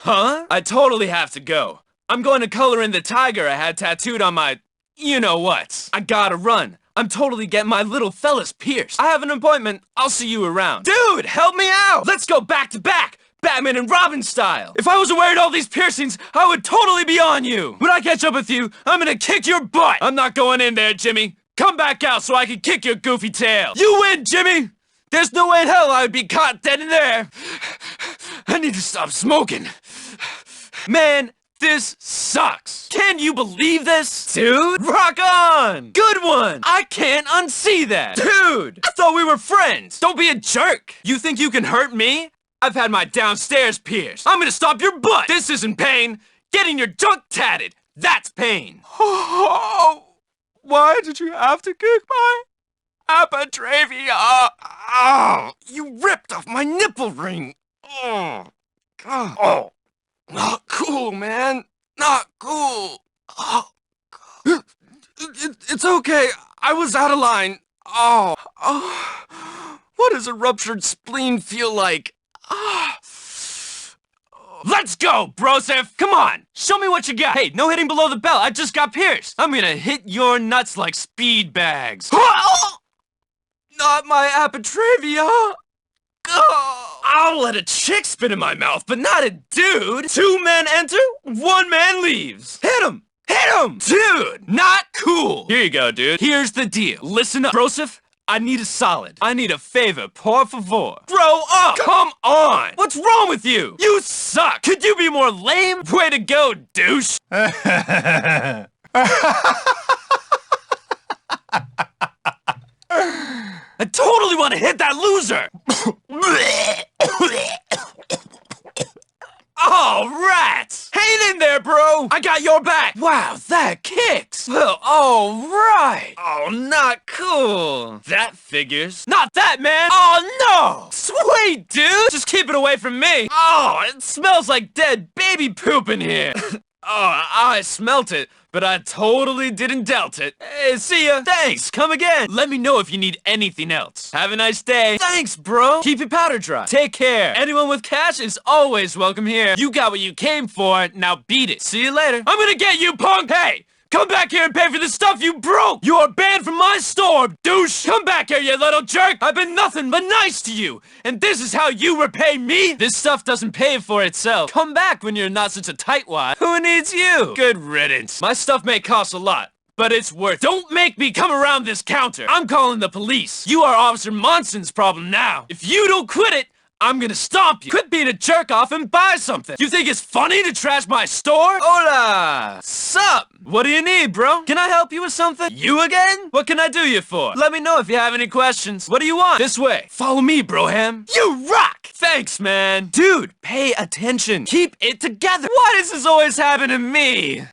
Huh? I totally have to go. I'm going to color in the tiger I had tattooed on my... you-know-what. I gotta run. I'm totally getting my little fellas pierced. I have an appointment. I'll see you around. Dude, help me out! Let's go back to back! Batman and Robin style! If I wasn't wearing all these piercings, I would totally be on you! When I catch up with you, I'm gonna kick your butt! I'm not going in there, Jimmy! Come back out so I can kick your goofy tail! You win, Jimmy! There's no way in hell I would be caught dead in there! I need to stop smoking. Man, this sucks. Can you believe this? Dude, rock on! Good one! I can't unsee that! Dude! I thought we were friends! Don't be a jerk! You think you can hurt me? I've had my downstairs pierced. I'm gonna stop your butt! This isn't pain! Getting your junk tatted! That's pain! Oh, why did you have to kick my apotravia? Oh, you ripped off my nipple ring! Oh, God. Oh. Not cool, man. Not cool. Oh, it's okay. I was out of line. Oh. What does a ruptured spleen feel like? Let's go, Broseph! Come on! Show me what you got! Hey, no hitting below the belt. I just got pierced. I'm gonna hit your nuts like speed bags. Not my apotravia! I'll let a chick spit in my mouth, but not a dude! 2 men enter, 1 man leaves! Hit him! Hit him! Dude! Not cool! Here you go, dude. Here's the deal. Listen up. Broseph, I need a solid. I need a favor, por favor. Grow up! Come on! What's wrong with you? You suck! Could you be more lame? Way to go, douche! I totally want to hit that loser! Oh, rats! Hang in there, bro! I got your back! Wow, that kicks! Well, alright! Oh, not cool! That figures. Not that, man! Oh, no! Sweet, dude! Just keep it away from me! Oh, it smells like dead baby poop in here! Oh, I smelt it, but I totally didn't dealt it. Hey, see ya. Thanks, come again. Let me know if you need anything else. Have a nice day. Thanks, bro. Keep your powder dry. Take care. Anyone with cash is always welcome here. You got what you came for, now beat it. See you later. I'm gonna get you, punk! Hey! Come back here and pay for the stuff you broke! You are banned from my store, douche! Come back here, you little jerk! I've been nothing but nice to you! And this is how you repay me? This stuff doesn't pay for itself. Come back when you're not such a tightwad. Who needs you? Good riddance. My stuff may cost a lot, but it's worth it. Don't make me come around this counter! I'm calling the police. You are Officer Monson's problem now. If you don't quit it, I'm gonna stomp you! Quit being a jerk-off and buy something! You think it's funny to trash my store? Hola! Sup? What do you need, bro? Can I help you with something? You again? What can I do you for? Let me know if you have any questions. What do you want? This way. Follow me, broham. You rock! Thanks, man. Dude, pay attention. Keep it together. Why does this always happen to me?